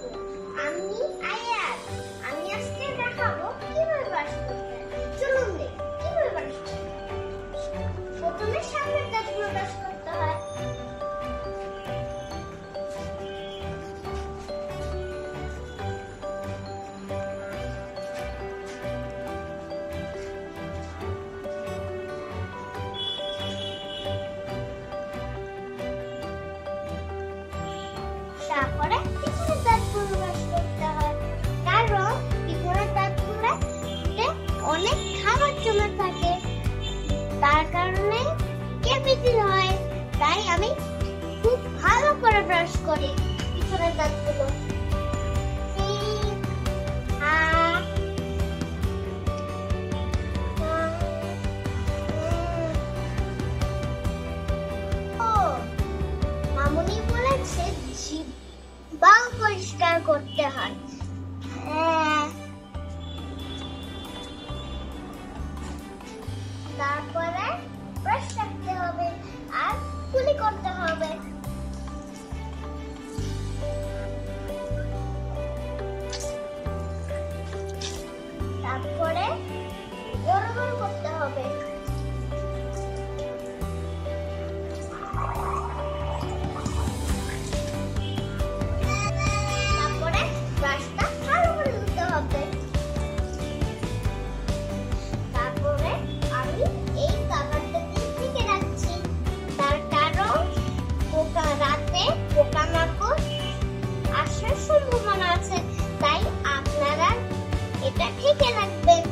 আলাইকুম, আমি আয়াত। আমি আজকে দেখাবো কিভাবে ব্রাশ করতে হয়। চলুন দেখি কিভাবে ব্রাশ করতে হয়। প্রথমে সামনের দাঁতগুলো ব্রাশ করতে হয়। তারপরে পিছনের দাঁতগুলো ব্রাশ করতে হয়, কারণ পিছনের দাঁতগুলোতে অনেক খাবার জমে থাকে, তার কারণে ক্যাভিটি হয়। তাই আমি খুব ভালো করে ব্রাশ করি পিছনের দাঁতগুলো। মামুনি বলেছে জিহ্বা পরিষ্কার করতে হয়। তারপরে ব্রাশ রাখতে হবে আর কুলি করতে হবে। তারপরে গরম করতে হবে। পোকামাকড় আসার সম্ভাবনা আছে, তাই আপনারা এটা ঢেকে রাখবেন।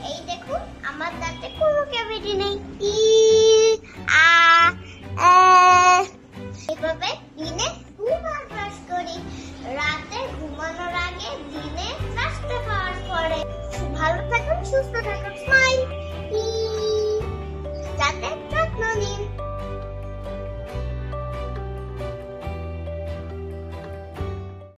এই দেখুন, আমার দাঁতে কোনো ক্যাভিটি নেই। এভাবে দিনে 2 বার ব্রাশ করি, রাতে ঘুমানোর আগে, দিনে নাস্তা খাওয়ার পরে। ভালো থাকুন, সুস্থ থাকুন।